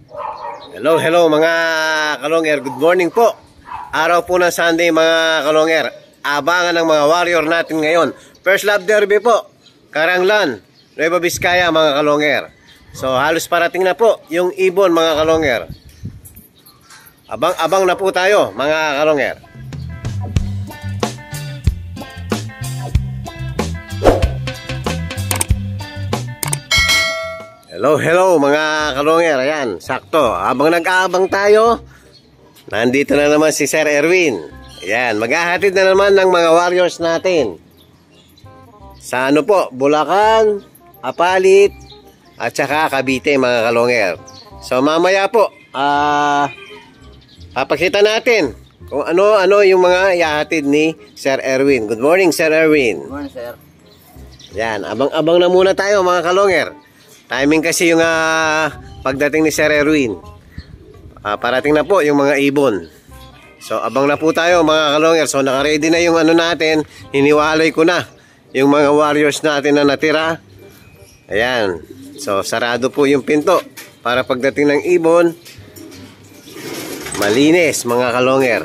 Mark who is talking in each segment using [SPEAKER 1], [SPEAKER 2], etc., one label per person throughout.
[SPEAKER 1] Hello mga kalonger, good morning po. Araw po ng Sunday mga kalonger. Abangan ng mga warrior natin ngayon. First Love Derby po, Karanglan, Nueva Vizcaya mga kalonger. So halos parating na po yung ibon mga kalonger. Abang na po tayo mga kalonger. Hello mga kalonger. Ayan, sakto. Habang nag-aabang tayo, nandito na naman si Sir Erwin. Ayan, maghahatid na naman ng mga warriors natin. Sa ano po, Bulacan, Apalit, at saka Cavite mga kalonger. So mamaya po, papakita natin kung ano yung mga ihahatid ni Sir Erwin. Good morning Sir Erwin.
[SPEAKER 2] Good morning sir.
[SPEAKER 1] Ayan, abang na muna tayo mga kalonger. Timing kasi yung pagdating ni Sir Erwin. Parating na po yung mga ibon. So abang na po tayo mga kalonger. So naka-ready na yung ano natin. Hiniwalay ko na yung mga warriors natin na natira. Ayan. So sarado po yung pinto para pagdating ng ibon, malinis mga kalonger.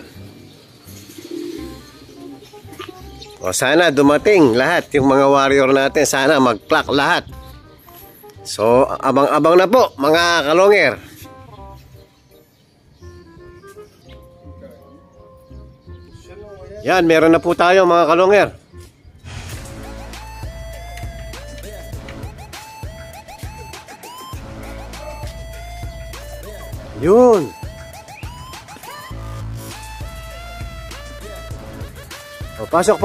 [SPEAKER 1] O sana dumating lahat yung mga warrior natin. Sana mag-clock lahat. So, abang na po mga kalonger. Yan, meron na po tayo mga kalonger. Yun. O, pasok.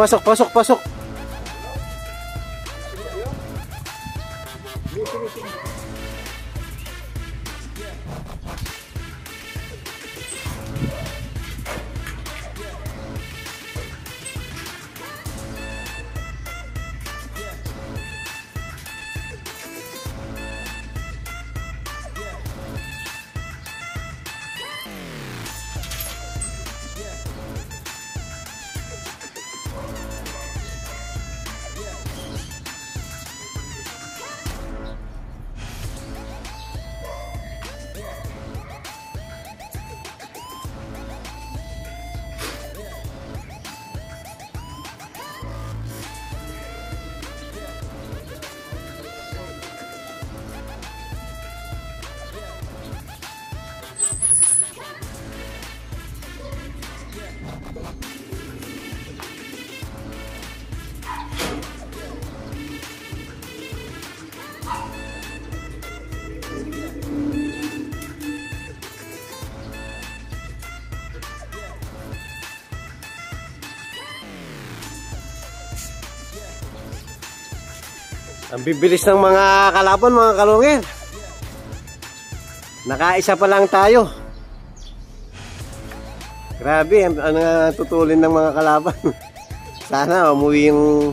[SPEAKER 1] Ang bibilis ng mga kalaban mga kalungin. Nakaisa pa lang tayo. Grabe, ang tutulin ng mga kalaban. Sana umuwi yung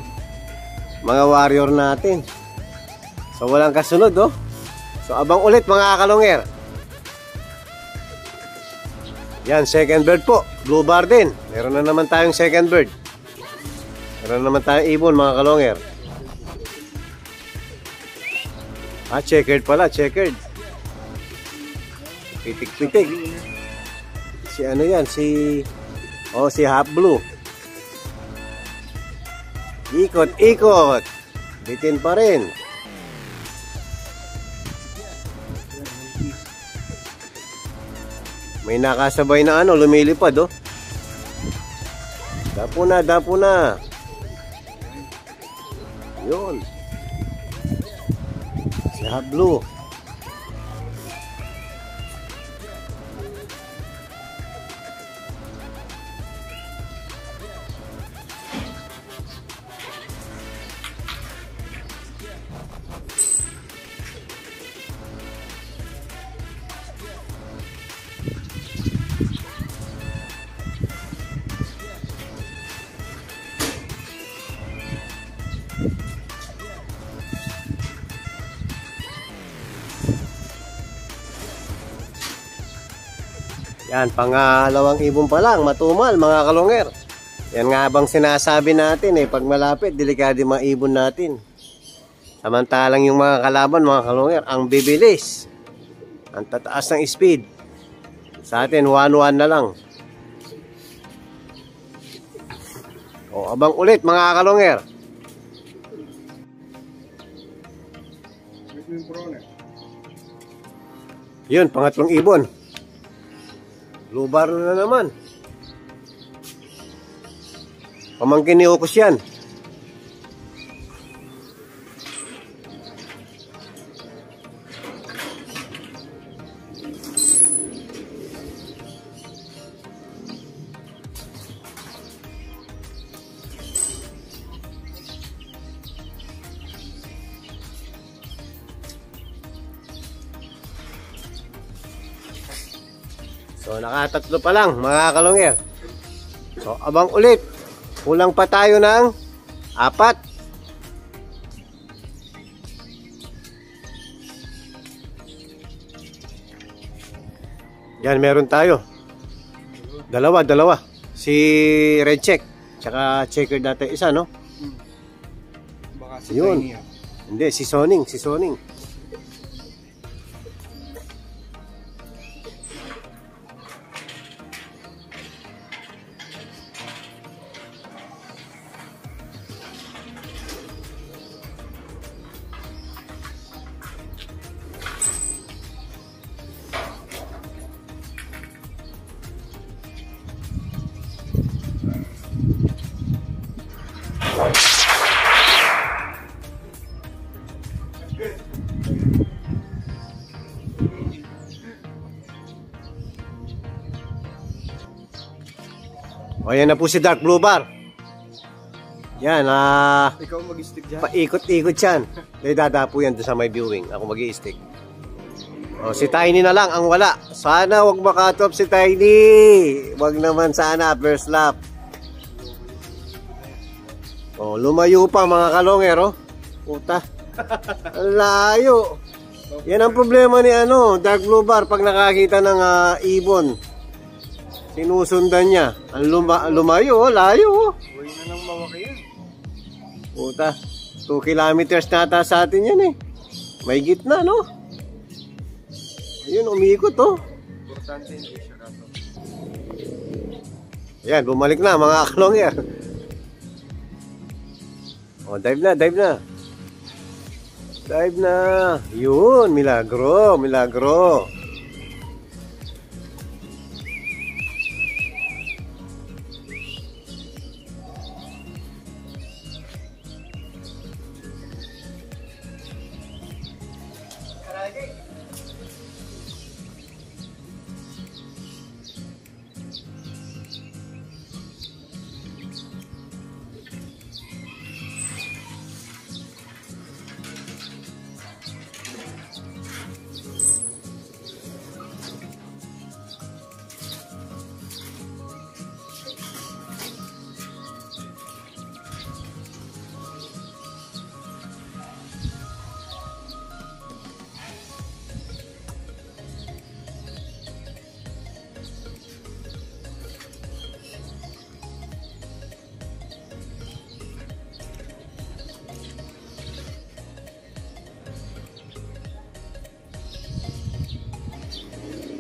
[SPEAKER 1] mga warrior natin. So walang kasunod oh. So abang ulit mga kalungin. Yan, second bird po, blue bar din. Meron na naman tayong second bird. Meron na naman tayong ibon mga kalungin. Checkered pala, checkered. Pitik-pitik. Si ano yan, si half blue. Ikot. Bitin pa rin. May nakasabay na ano, lumilipad oh. Dapo na. Yun. Half blue. Yan, pangalawang ibon pa lang, matumal mga kalungir. Yan nga bang sinasabi natin pag malapit, delikado yung mga ibon natin. Samantalang yung mga kalaban, mga kalungir, ang bibilis. Ang tataas ng speed. Sa atin, 1-1 na lang. O, abang ulit mga kalonger. Yun, pangatlong ibon. Blue bar na naman. Pamangkin ni Ukos yan. So, nakatatlo pa lang mga kalonger. So, abang ulit. Kulang pa tayo ng 4. Yan, meron tayo. Dalawa. Si Red Check. Tsaka Checker dati isa, no?
[SPEAKER 2] Baka si
[SPEAKER 1] Yun.
[SPEAKER 2] Tiny yan.
[SPEAKER 1] Hindi, si Soning. O, yan na po si Dark Blue Bar. Yan,
[SPEAKER 2] Ikaw mag-stick dyan.
[SPEAKER 1] paikot-ikot yan. Dahil dadapo yan doon sa may viewing. Ako mag-i-stick. O, si Tiny na lang ang wala. Sana wag makatop si Tiny. Wag naman sana, first lap. O, lumayo pa mga kalonger, oh. Puta. Ang layo. Yan ang problema ni Dark Blue Bar pag nakakita ng ibon. Sinusundan niya. Ang lumayo, oh, layo, oh.
[SPEAKER 2] Uy na lang mawaki yan.
[SPEAKER 1] Puta, 2 kilometers nata sa atin yan eh. May gitna, no? Ayun, umiikot, oh.
[SPEAKER 2] Importante hindi siya kato.
[SPEAKER 1] Ayan, bumalik na mga kalonger. Oh, dive na. Dive na. Yun, milagro.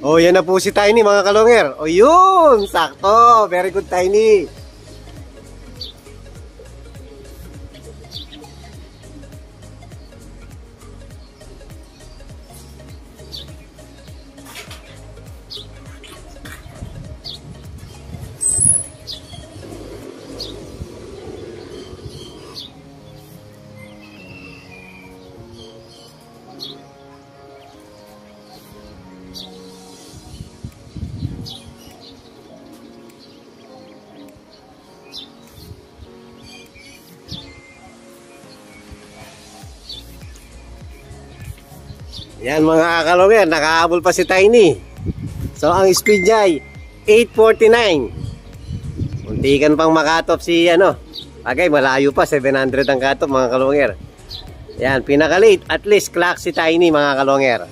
[SPEAKER 1] Oh, yan na po si Tiny mga kalonger. Oh, yun! Sakto! Very good, Tiny. Yan mga kalonger, nakahabol pa si Tiny. So ang speed niya ay 849. Muntikan pang makatop si Agay, malayo pa, 700 ang katop mga kalonger. Yan, pinaka-late, at least clock si Tiny mga kalonger.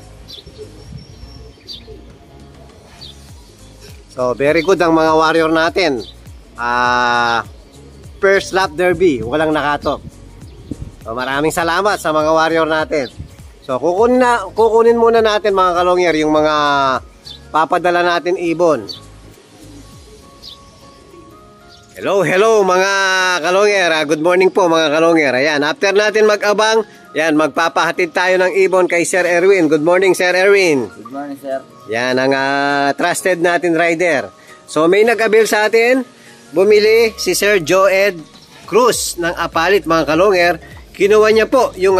[SPEAKER 1] So very good ang mga warrior natin. First lap derby, walang nakatop. So maraming salamat sa mga warrior natin. So, kukunin muna natin mga kalongyer yung mga papadala natin ibon. Hello mga kalongyer. Good morning po mga kalongyer. Ayan, after natin mag-abang, yan, magpapahatid tayo ng ibon kay Sir Erwin. Good morning, Sir Erwin.
[SPEAKER 3] Good morning, sir.
[SPEAKER 1] Yan, ang trusted natin rider. So, may nag-avail sa atin. Bumili si Sir Joed Cruz ng Apalit mga kalongyer. Kinuha niya po yung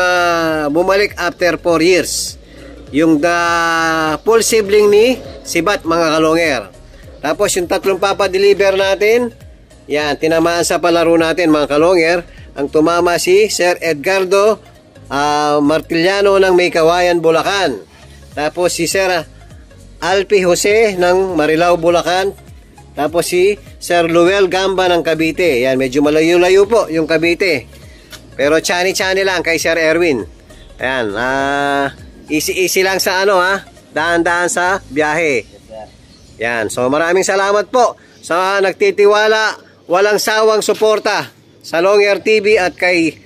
[SPEAKER 1] bumalik after 4 years. Yung full sibling ni Sibat mga kalongyer. Tapos yung tatlong papadeliver natin, yan, tinamaan sa palaro natin mga kalongyer. Ang tumama si Sir Edgardo Martiliano ng May Kawayan, Bulacan. Tapos si Sir Alpi Jose ng Marilao, Bulacan. Tapos si Sir Luel Gamba ng Cavite. Yan, medyo malayo-layo po yung Cavite. Pero chani-chani lang kay Sir Erwin. Ayan, easy-easy lang sa daan-daan sa biyahe. Yan, so maraming salamat po sa nagtitiwala, walang sawang suporta sa Longyer TV at kay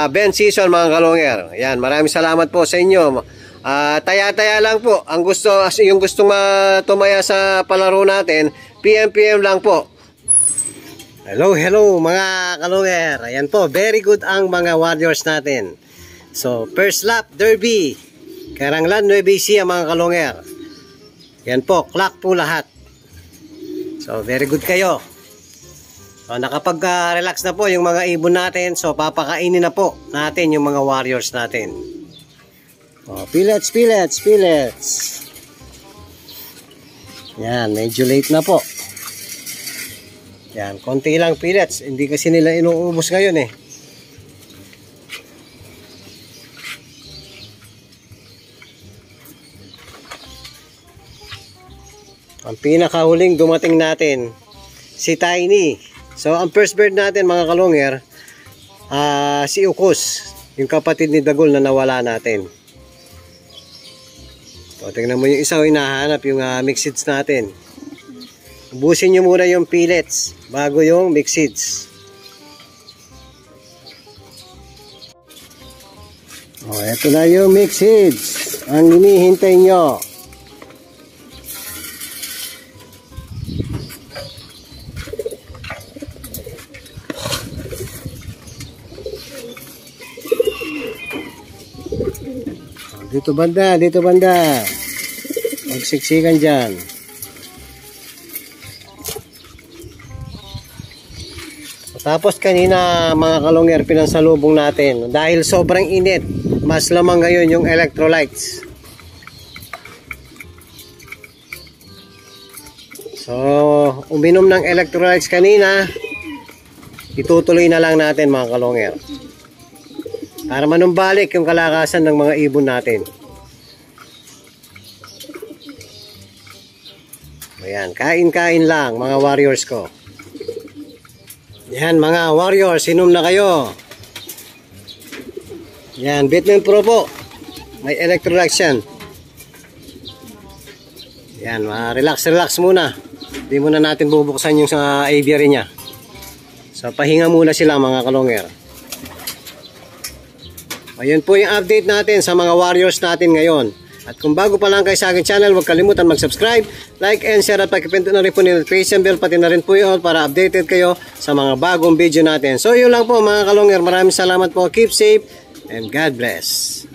[SPEAKER 1] Ben Season mga kalongyer. Yan, maraming salamat po sa inyo. Taya-taya lang po. Yung gustong tumaya sa palaro natin, PM lang po. Hello mga kalongyer. Ayan po, very good ang mga warriors natin. So, first lap, Derby. Karanglan, Nueva Ecija mga kalongyer. Yan po, clock po lahat. So, very good kayo. So, nakapag-relax na po yung mga ibon natin. So, papakainin na po natin yung mga warriors natin. Oh, pellets. Yan, medyo late na po. Yan, konti lang pellets. Hindi kasi nila inuubos ngayon eh. Ang pinakahuling dumating natin, si Tiny. So, ang first bird natin mga kalongyer, si Ukos, yung kapatid ni Dagol na nawala natin. So, tingnan mo yung isa, hinahanap yung mixeds natin. Ubusin nyo muna yung pellets bago yung mixeds. O, eto na yung mixeds. Ang hinihintay nyo. Dito banda. Magsiksikan dyan. Tapos kanina mga kalongyer, pinansalubong natin. Dahil sobrang init, mas lamang ngayon yung electrolytes. So, uminom ng electrolytes kanina, itutuloy na lang natin mga kalongyer. Para manumbalik yung kalakasan ng mga ibon natin. Ayan, kain-kain lang mga warriors ko. Yan mga warriors, inom na kayo. Yan, Bitman Pro po. May electrolytes yan. Yan, relax muna. Hindi muna natin bubuksan yung sa aviary niya. So, pahinga muna sila mga kalongyer. Ayun po yung update natin sa mga warriors natin ngayon. At kung bago pa lang kayo sa aking channel, huwag kalimutan mag-subscribe, like and share at pakipindot na rin po ng notification bell, pati na rin po yun para updated kayo sa mga bagong video natin. So yun lang po mga kalongyer, maraming salamat po, keep safe and God bless.